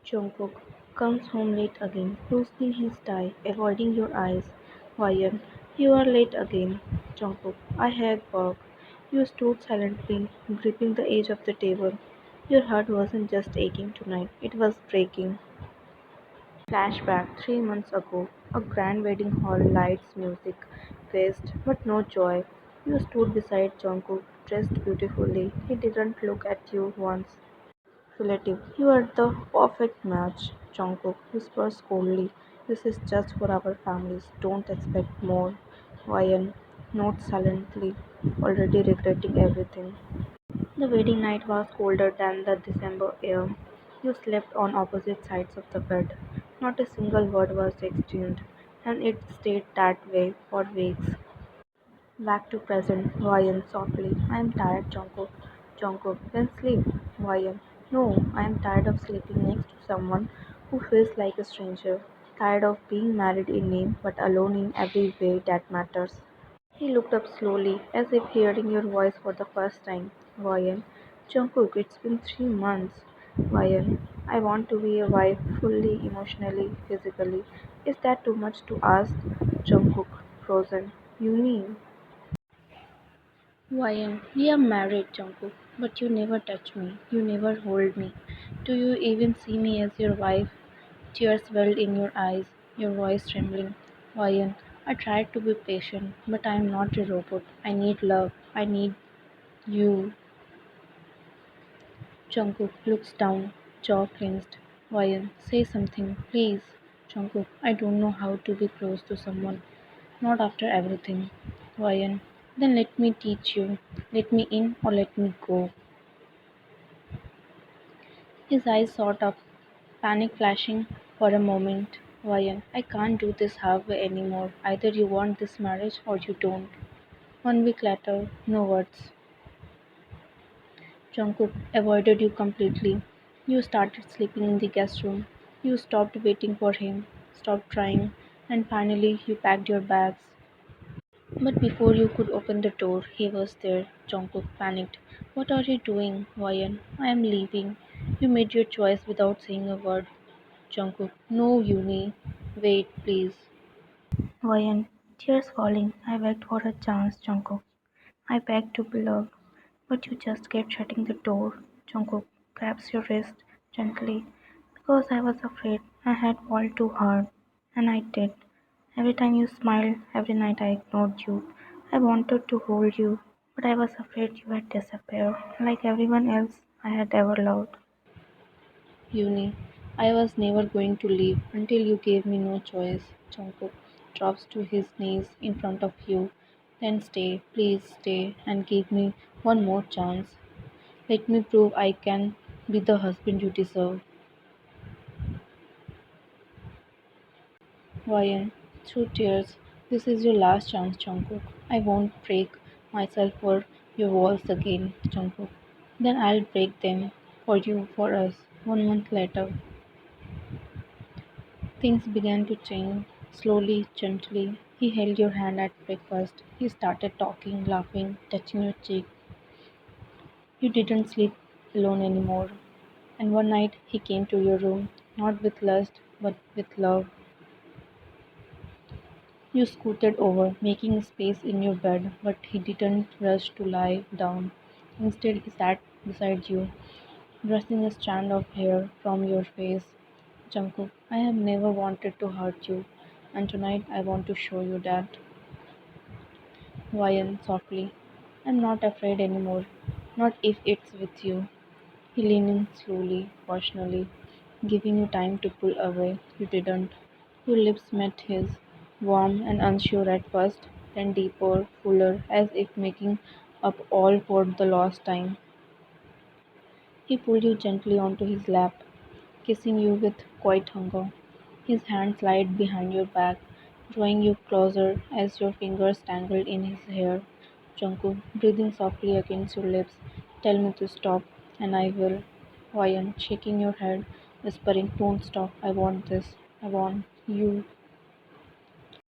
Jungkook comes home late again, loosening his tie, avoiding your eyes. Ryan, you are late again. Jungkook, I had work. You stood silently, gripping the edge of the table. Your heart wasn't just aching tonight, it was breaking. Flashback 3 months ago. A grand wedding hall, lights, music, feast, but no joy. You stood beside Jungkook, dressed beautifully. He didn't look at you once. Relative, you are the perfect match. Jungkook whispers coldly. This is just for our families. Don't expect more. Ryan nods silently, already regretting everything. The wedding night was colder than the December air. You slept on opposite sides of the bed. Not a single word was exchanged, and it stayed that way for weeks. Back to present, Ryan softly. I am tired, Jungkook. Jungkook, then sleep. Ryan, no, I am tired of sleeping next to someone who feels like a stranger. Tired of being married in name but alone in every way that matters. He looked up slowly, as if hearing your voice for the first time. Ryan, Jungkook, it's been 3 months. Ryan, I want to be a wife fully, emotionally, physically. Is that too much to ask? Jungkook, frozen. You mean? Ryan, we are married, Jungkook, but you never touch me. You never hold me. Do you even see me as your wife? Tears welled in your eyes, your voice trembling. Ryan, I tried to be patient, but I am not a robot. I need love. I need you. Jungkook looks down, jaw clenched. Ryan, say something, please. Jungkook, I don't know how to be close to someone. Not after everything. Ryan, then let me teach you. Let me in or let me go. His eyes sought up, panic flashing for a moment. Ryan, I can't do this halfway anymore. Either you want this marriage or you don't. 1 week later, no words. Jungkook avoided you completely. You started sleeping in the guest room. You stopped waiting for him, stopped trying, and finally you packed your bags. But before you could open the door, he was there. Jungkook panicked. What are you doing, Ryan? I am leaving. You made your choice without saying a word. Jungkook, no, Yumi. Wait, please. Ryan, tears falling. I begged for a chance, Jungkook. I begged to be loved, but you just kept shutting the door. Jungkook grabs your wrist gently because I was afraid I had fallen too hard, and I did. Every time you smiled, every night I ignored you. I wanted to hold you, but I was afraid you had disappeared, like everyone else I had ever loved. Uni, I was never going to leave until you gave me no choice. Jungkook drops to his knees in front of you. Then stay, please stay, and give me one more chance. Let me prove I can be the husband you deserve. Ryan, through tears, this is your last chance, Jungkook. I won't break myself for your walls again, Jungkook. Then I'll break them for you, for us. 1 month later, things began to change. Slowly, gently, he held your hand at breakfast. He started talking, laughing, touching your cheek. You didn't sleep alone anymore. And one night he came to your room, not with lust, but with love. You scooted over, making space in your bed, but he didn't rush to lie down. Instead, he sat beside you, brushing a strand of hair from your face. Jungkook, I have never wanted to hurt you, and tonight I want to show you that. Ryan softly, I'm not afraid anymore. Not if it's with you. He leaned in slowly, personally, giving you time to pull away. You didn't. Your lips met his, warm and unsure at first, then deeper, fuller, as if making up all for the lost time. He pulled you gently onto his lap, kissing you with quiet hunger. His hand slid behind your back, drawing you closer as your fingers tangled in his hair. Jungkook, breathing softly against your lips, tell me to stop, and I will. Ryan, shaking your head, whispering, don't stop, I want this, I want you.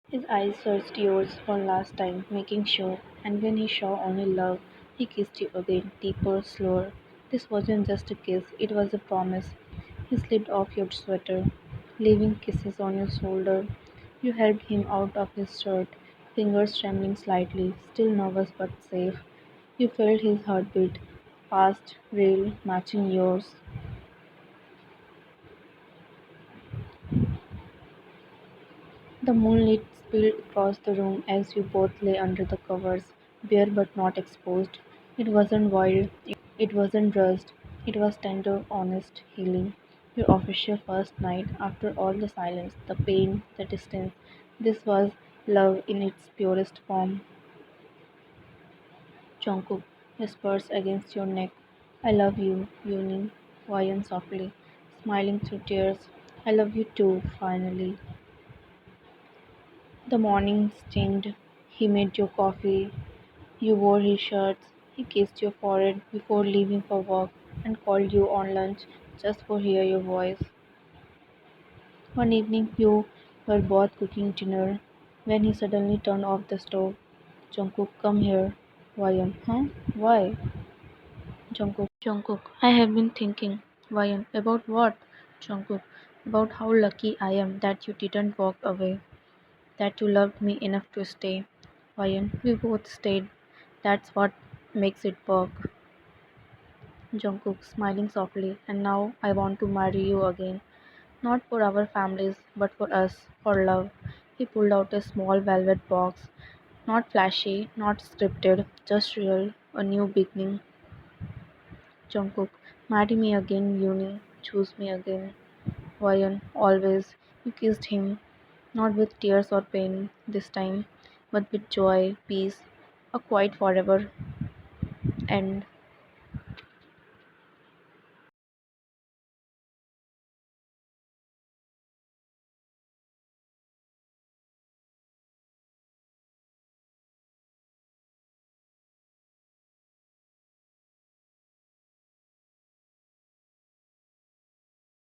His eyes searched yours one last time, making sure, and when he saw only love, he kissed you again, deeper, slower. This wasn't just a kiss, it was a promise. He slipped off your sweater, leaving kisses on your shoulder. You helped him out of his shirt, fingers trembling slightly, still nervous but safe. You felt his heartbeat, fast, real, matching yours. The moonlight spilled across the room as you both lay under the covers, bare but not exposed. It wasn't wild, it wasn't rushed, it was tender, honest, healing. Your official first night after all the silence, the pain, the distance. This was love in its purest form. Jungkook whispers against your neck. I love you, Yunin, Hawaiian softly, smiling through tears. I love you too, finally. The mornings changed. He made your coffee, you wore his shirts, he kissed your forehead before leaving for work, and called you on lunch just for hear your voice. One evening you were both cooking dinner when he suddenly turned off the stove. Jungkook, come here. Ryan, huh? Why? Jungkook, I have been thinking. Ryan, about what? Jungkook, about how lucky I am that you didn't walk away, that you loved me enough to stay. Ryan, we both stayed. That's what makes it work. Jungkook, smiling softly, and now I want to marry you again. Not for our families, but for us, for love. He pulled out a small velvet box. Not flashy, not scripted, just real, a new beginning. Jungkook, marry me again, Uni. Choose me again. Ryan, always. You kissed him, not with tears or pain this time, but with joy, peace, a quiet forever end.